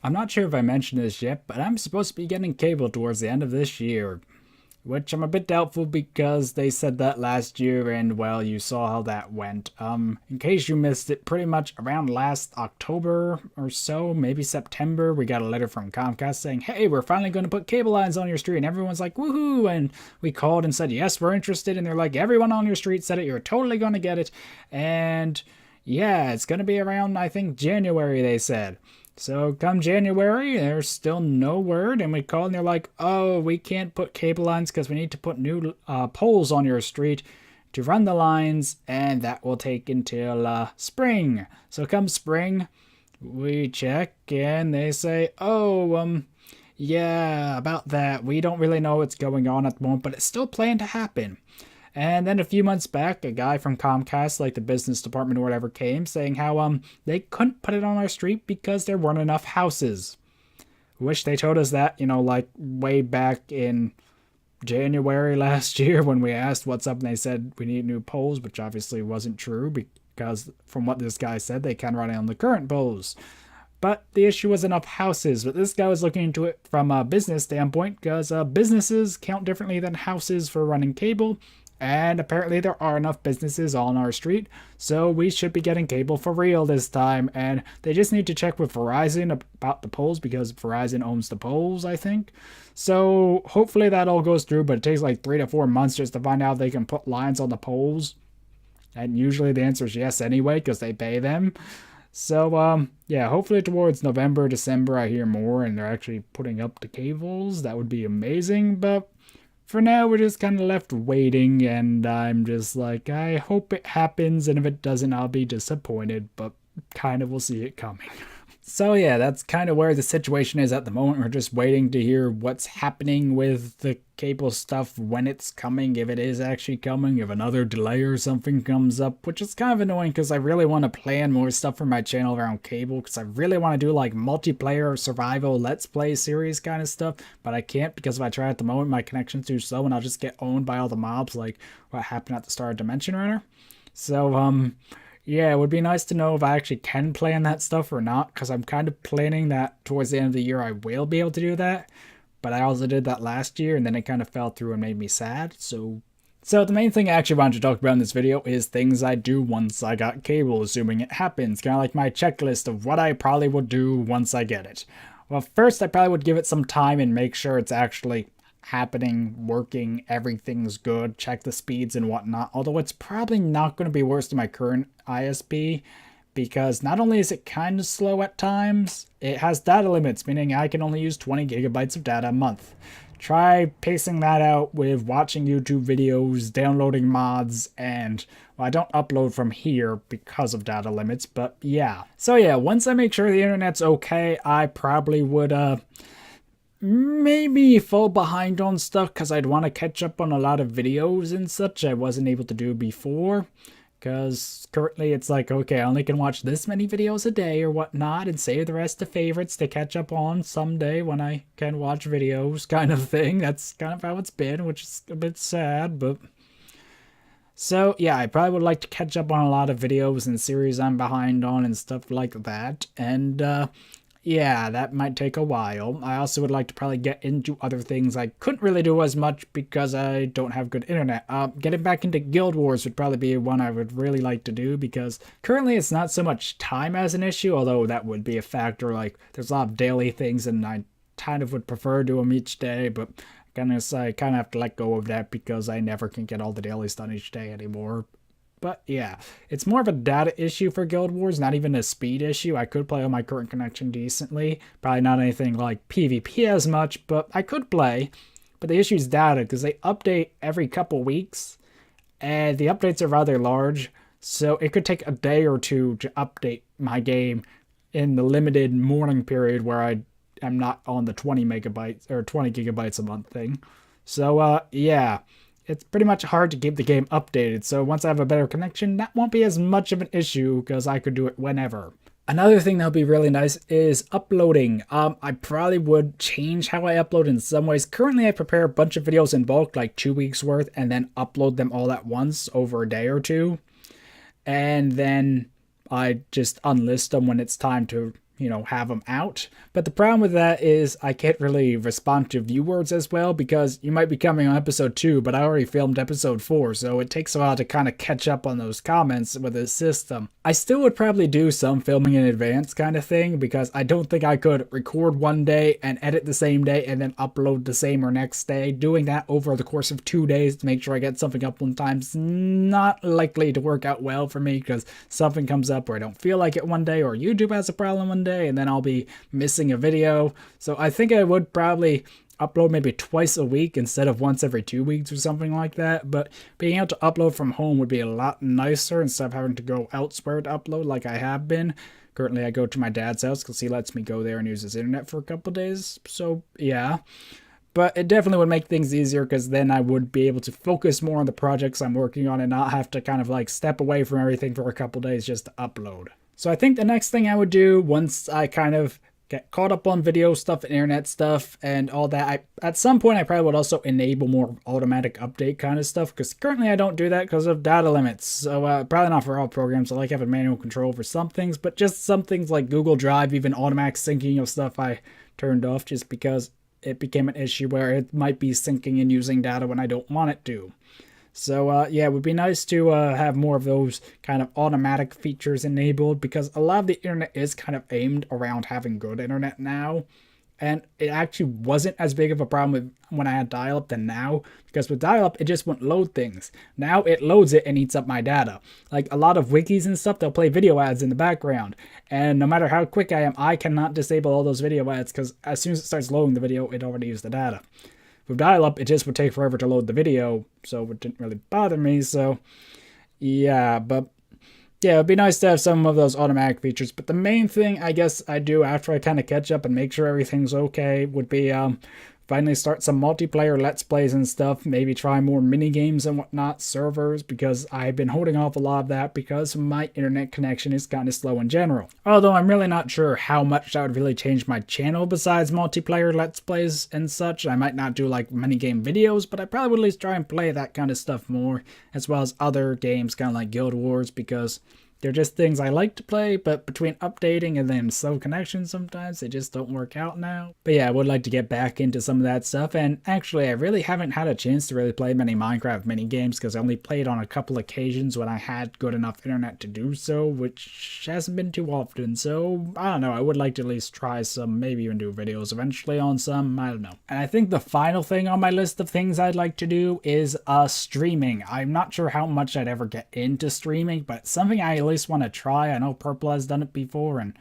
I'm not sure if I mentioned this yet, but I'm supposed to be getting cable towards the end of this year, which I'm a bit doubtful because they said that last year and well, you saw how that went. In case you missed it, pretty much around last October or so, maybe September, we got a letter from Comcast saying, "Hey, we're finally going to put cable lines on your street." And everyone's like, "Woohoo." And we called and said, "Yes, we're interested." And they're like, "Everyone on your street said it. You're totally going to get it." And yeah, it's going to be around, I think, January, they said. So come January, there's still no word, and we called and they're like, "Oh, we can't put cable lines because we need to put new poles on your street to run the lines, and that will take until spring." So come spring, we check and they say, "Oh, yeah, about that. We don't really know what's going on at the moment, but it's still planned to happen." And then a few months back, a guy from Comcast, like the business department or whatever, came saying how they couldn't put it on our street because there weren't enough houses. Wish they told us that, like way back in January last year when we asked what's up and they said we need new poles, which obviously wasn't true because from what this guy said, they can run it on the current poles. But the issue was enough houses. But this guy was looking into it from a business standpoint because businesses count differently than houses for running cable. And apparently there are enough businesses on our street, so we should be getting cable for real this time. And they just need to check with Verizon about the poles because Verizon owns the poles, I think. So hopefully that all goes through, but it takes like 3 to 4 months just to find out if they can put lines on the poles. And usually the answer is yes anyway because they pay them. So yeah, hopefully towards November, December I hear more and they're actually putting up the cables. That would be amazing, but for now, we're just kind of left waiting, and I'm just like, I hope it happens, and if it doesn't, I'll be disappointed, but kind of will see it coming. So yeah, that's kind of where the situation is at the moment. We're just waiting to hear what's happening with the cable stuff, when it's coming, if it is actually coming, if another delay or something comes up, which is kind of annoying because I really want to plan more stuff for my channel around cable because I really want to do like multiplayer survival let's play series kind of stuff, but I can't because if I try at the moment my connection's too slow and I'll just get owned by all the mobs like what happened at the start of Dimension Runner. So yeah, it would be nice to know if I actually can plan that stuff or not, because I'm kind of planning that towards the end of the year I will be able to do that. But I also did that last year, and then it kind of fell through and made me sad. So the main thing I actually wanted to talk about in this video is things I do once I got cable, assuming it happens. Kind of like my checklist of what I probably would do once I get it. Well, first I probably would give it some time and make sure it's actually happening, working, everything's good, check the speeds and whatnot. Although it's probably not going to be worse than my current ISP because not only is it kind of slow at times, it has data limits, meaning I can only use 20 gigabytes of data a month. Try pacing that out with watching YouTube videos, downloading mods, and well, I don't upload from here because of data limits, but yeah. So yeah, once I make sure the internet's okay, I probably would maybe fall behind on stuff because I'd want to catch up on a lot of videos and such I wasn't able to do before. Because currently it's like, okay, I only can watch this many videos a day or whatnot and save the rest to favorites to catch up on someday when I can watch videos kind of thing. That's kind of how it's been, which is a bit sad, but... So yeah, I probably would like to catch up on a lot of videos and series I'm behind on and stuff like that. And yeah, that might take a while. I also would like to probably get into other things I couldn't really do as much because I don't have good internet. Getting back into Guild Wars would probably be one I would really like to do because currently it's not so much time as an issue, although that would be a factor. Like, there's a lot of daily things and I kind of would prefer to do them each day, but I kind of have to let go of that because I never can get all the dailies done each day anymore. But yeah, it's more of a data issue for Guild Wars, not even a speed issue. I could play on my current connection decently. Probably not anything like PvP as much, but I could play. But the issue is data, because they update every couple weeks, and the updates are rather large, so it could take a day or two to update my game in the limited morning period where I am not on the 20 megabytes or 20 gigabytes a month thing. So yeah, it's pretty much hard to keep the game updated, so once I have a better connection, that won't be as much of an issue because I could do it whenever. Another thing that would be really nice is uploading. I probably would change how I upload in some ways. Currently, I prepare a bunch of videos in bulk, like 2 weeks worth, and then upload them all at once over a day or two. And then I just unlist them when it's time to, have them out. But the problem with that is I can't really respond to viewers as well, because you might be coming on episode 2, but I already filmed episode 4, so it takes a while to kind of catch up on those comments with this system. I still would probably do some filming in advance kind of thing, because I don't think I could record one day and edit the same day and then upload the same or next day. Doing that over the course of 2 days to make sure I get something up on time is not likely to work out well for me, because something comes up where I don't feel like it one day, or YouTube has a problem one day, and then I'll be missing a video. So I think I would probably upload maybe twice a week instead of once every 2 weeks or something like that. But being able to upload from home would be a lot nicer instead of having to go elsewhere to upload like I have been. Currently I go to my dad's house because he lets me go there and use his internet for a couple days. So yeah. But it definitely would make things easier, because then I would be able to focus more on the projects I'm working on and not have to kind of like step away from everything for a couple days just to upload. So I think the next thing I would do once I kind of get caught up on video stuff and internet stuff and all that, at some point I probably would also enable more automatic update kind of stuff, because currently I don't do that because of data limits. So probably not for all programs. I like having manual control for some things, but just some things like Google Drive, even automatic syncing of stuff I turned off just because it became an issue where it might be syncing and using data when I don't want it to. So yeah, it would be nice to have more of those kind of automatic features enabled, because a lot of the internet is kind of aimed around having good internet now. And it actually wasn't as big of a problem with when I had dial-up than now, because with dial-up, it just wouldn't load things. Now it loads it and eats up my data. Like a lot of wikis and stuff, they'll play video ads in the background. And no matter how quick I am, I cannot disable all those video ads, because as soon as it starts loading the video, it already used the data. With dial-up, it just would take forever to load the video, so it didn't really bother me. So yeah, but yeah, it'd be nice to have some of those automatic features. But the main thing I guess I do after I kind of catch up and make sure everything's okay would be finally start some multiplayer Let's Plays and stuff. Maybe try more mini games and whatnot, servers, because I've been holding off a lot of that because my internet connection is kind of slow in general. Although I'm really not sure how much that would really change my channel besides multiplayer Let's Plays and such. I might not do like mini game videos, but I probably would at least try and play that kind of stuff more, as well as other games kind of like Guild Wars, because they're just things I like to play, but between updating and then slow connections sometimes, they just don't work out now. But yeah, I would like to get back into some of that stuff, and actually I really haven't had a chance to really play many Minecraft mini games, because I only played on a couple occasions when I had good enough internet to do so, which hasn't been too often. So I don't know, I would like to at least try some, maybe even do videos eventually on some, I don't know. And I think the final thing on my list of things I'd like to do is streaming. I'm not sure how much I'd ever get into streaming, but it's something I at least want to try. I know Purple has done it before, and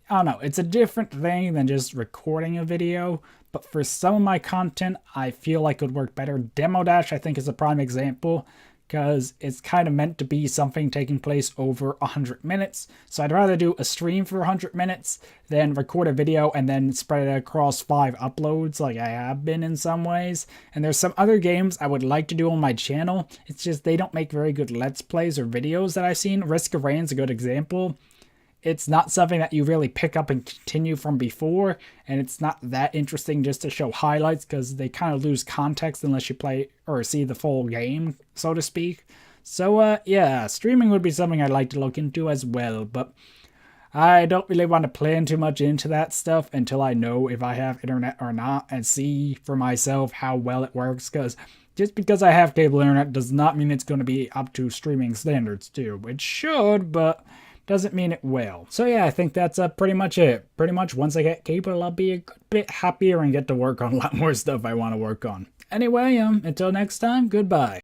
I don't know, it's a different thing than just recording a video, but for some of my content I feel like it would work better. Demo Dash I think is a prime example, because it's kind of meant to be something taking place over 100 minutes. So I'd rather do a stream for 100 minutes than record a video and then spread it across 5 uploads like I have been in some ways. And there's some other games I would like to do on my channel. It's just they don't make very good Let's Plays or videos that I've seen. Risk of Rain's a good example. It's not something that you really pick up and continue from before, and it's not that interesting just to show highlights, because they kind of lose context unless you play or see the full game, so to speak. So yeah, streaming would be something I'd like to look into as well, but I don't really want to plan too much into that stuff until I know if I have internet or not and see for myself how well it works, because just because I have cable internet does not mean it's going to be up to streaming standards too. It should, but doesn't mean it will. So yeah, I think that's pretty much it. Pretty much once I get cable, I'll be a good bit happier and get to work on a lot more stuff I want to work on. Anyway, until next time, goodbye.